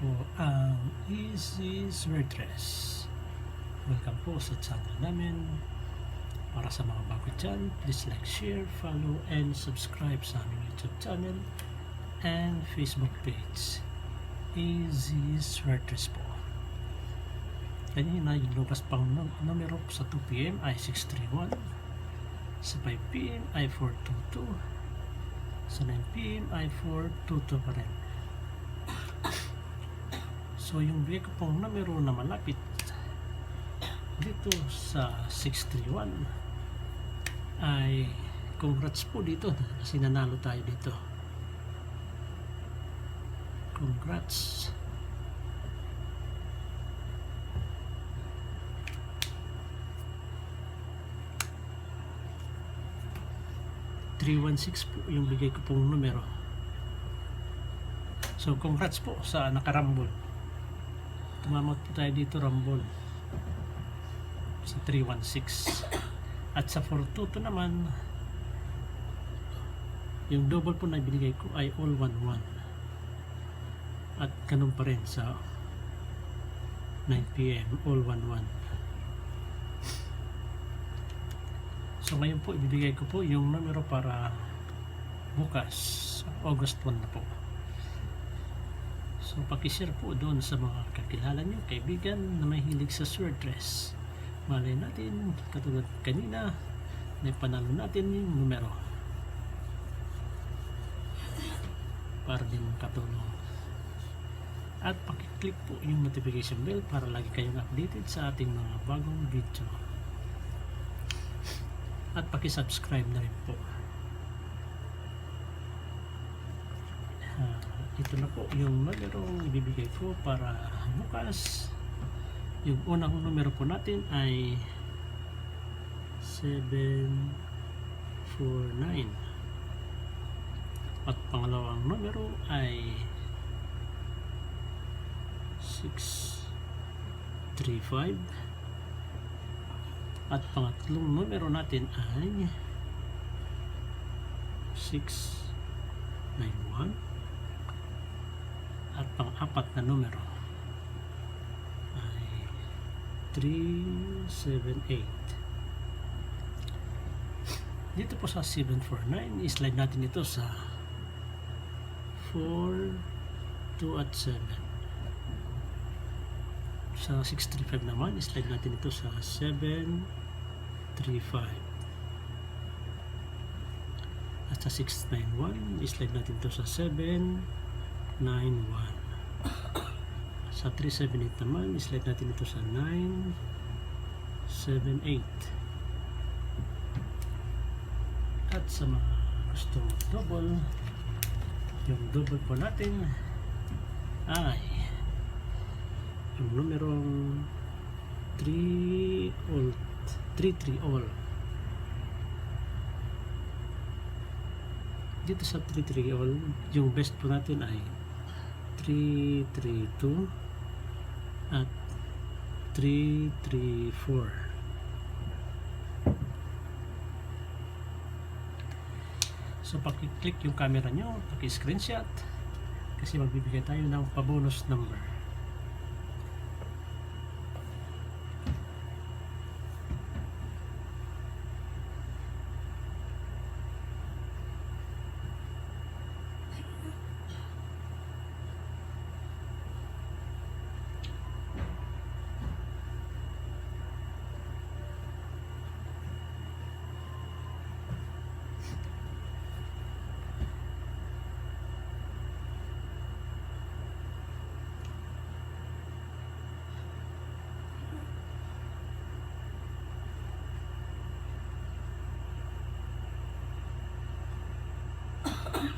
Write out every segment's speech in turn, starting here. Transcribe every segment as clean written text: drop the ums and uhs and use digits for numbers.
po ang Easy Swordress. Welcome po sa channel namin. Para sa mga bago dyan, please like, share, follow, and subscribe sa aming YouTube channel and Facebook page. Easy Swordress po. Kanina yung lumabas pang numero sa 2 PM ay 631, sa 5 PM ay 422, sa 9 PM ay 422 pa rin. So yung bigay ko pong numero na malapit dito sa 631 ay congrats po dito kasi nanalo tayo dito. Congrats. (316) po yung bigay ko pong numero. So congrats po sa nakarambol. Tumamot po tayo dito rumble sa 316. At sa 422 naman, yung double po na binigay ko ay all 11. At ganun pa rin sa 9 PM all 11. So ngayon po ibibigay ko po yung numero para bukas, August 1 na po. So pakishare po doon sa mga kakilala nyo, kaibigan na may hilig sa swordress. Malay natin, katulad kanina, na panalo natin yung numero. Para din katulong. At pakiclick po yung notification bell para lagi kayong updated sa ating mga bagong video. At pakisubscribe na rin po. Ito na po yung numero ibibigay ko para bukas. Yung unang numero po natin ay 749 at pangalawang numero ay 635 at pangatlong numero natin ay 691 at pang-apat na numero ay 378. Dito po sa 749, i-slide natin ito sa 4, 2 at 7. Sa 635 naman, i-slide natin ito sa 735. At sa 691, i-slide natin ito sa 791. Sa 378 naman, i-slide natin ito sa 978. At sa mga gusto double, yung double po natin ay yung numerong 3 all, 33 all. Dito sa 33 all, yung best po natin ay 332 at 334. So paki-click yung camera nyo, paki-screenshot kasi magbibigay tayo ng pa-bonus number.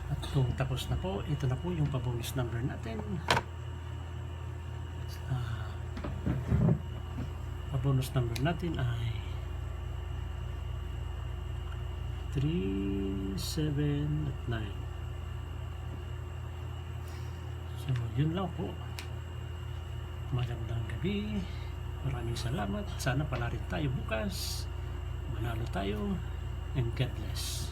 At kung tapos na po, ito na po yung pa-bonus number natin. Pa-bonus number natin ay 3, 7 at 9. So yun lang po. Magandang gabi. Maraming salamat. Sana pala rin tayo bukas. Manalo tayo. And God bless.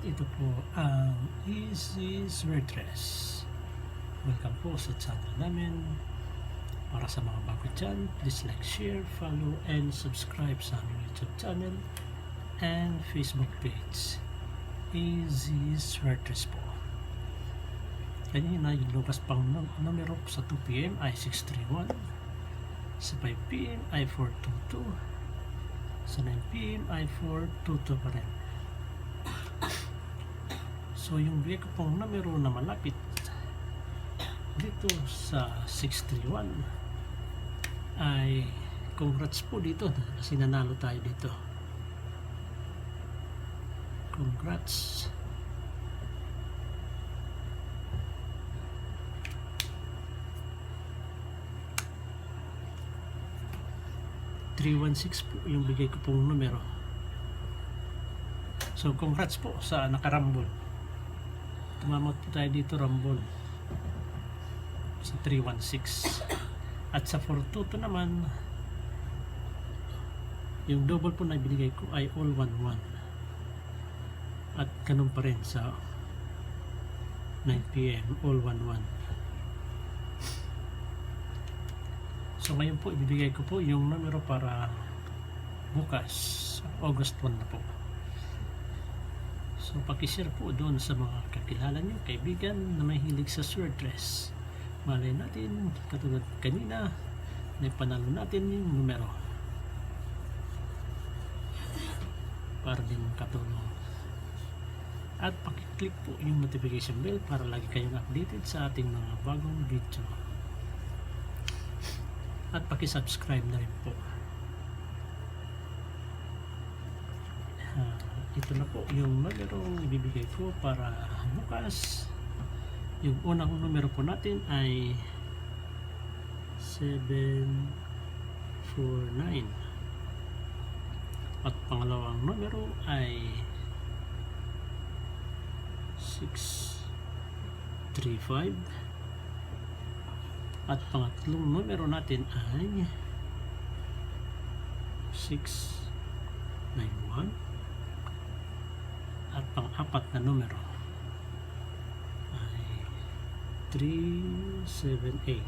ito po ang Easy Sweatress. Welcome po sa channel namin. Para sa mga bago dyan, please like, share, follow, and subscribe sa aming YouTube channel and Facebook page. Easy Sweatress po. Kanina yung lumabas pang numero sa 2 PM ay 631, sa 5 PM ay 422, sa 9 PM ay 422 pa rin. So yung bigay ko pong numero na malapit dito sa 631 ay congrats po dito kasi nanalo tayo dito. Congrats. (316) po yung bigay ko pong numero. So congrats po sa nakarambol. Tumamot po tayo dito rambol sa 316. At sa 422 naman, yung double po na binigay ko ay all 11. At ganun pa rin sa 9 PM all 11. So ngayon po ibibigay ko po yung numero para bukas, August 1 na po. So pakishare po doon sa mga kakilala nyo, kaibigan na may hilig sa Sweatress. Malay natin, katulad kanina, may panalo natin yung numero. Para din katulong. At pakiclick po yung notification bell para lagi kayong updated sa ating mga bagong video. At pakisubscribe na rin po. Ito na po yung numero ibibigay ko para bukas. Yung unang numero po natin ay 749. At pangalawang numero ay 635. At pangatlong numero natin ay 691. At pang-apat na numero ay 378.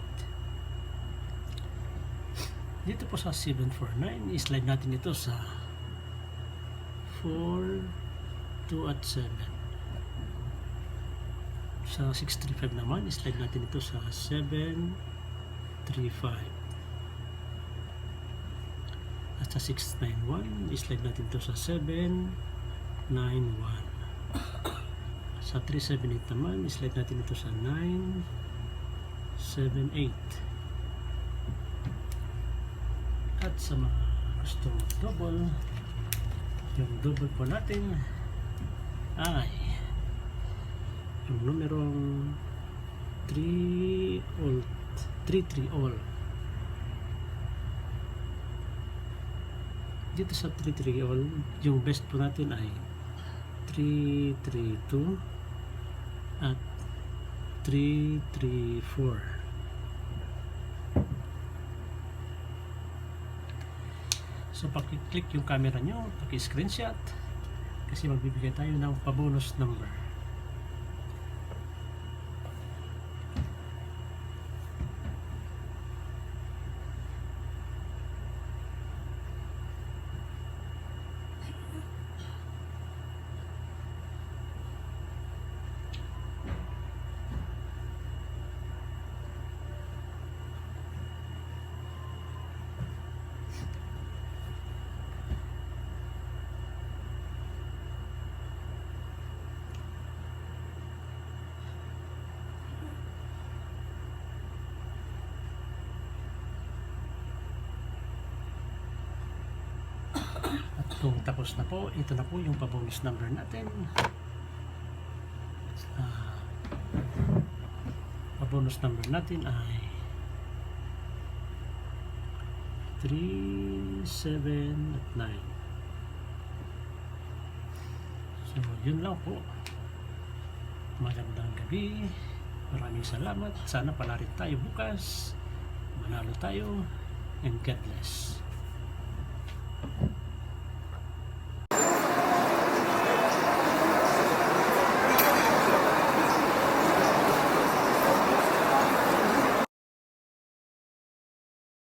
Dito po sa 749, i-slide natin ito sa 4, 2 at 7. Sa 635 naman, i-slide natin ito sa 735. At sa 691, i-slide natin ito sa 791. Sa 378 naman, slide natin ito sa 978. At sa mga gusto double, yung double po natin ay yung numerong 3 all, 33 all. Dito sa 33 all, yung best po natin ay 332 at 334. So paki-click yung camera nyo, paki-screenshot kasi magbibigay tayo ng pa-bonus number. Kung tapos na po, ito na po yung pa-bonus number natin. Pa-bonus number natin ay 3, 7 at 9. So yun lang po. Magandang gabi. Maraming salamat. Sana pala rin tayo bukas. Manalo tayo. And God bless.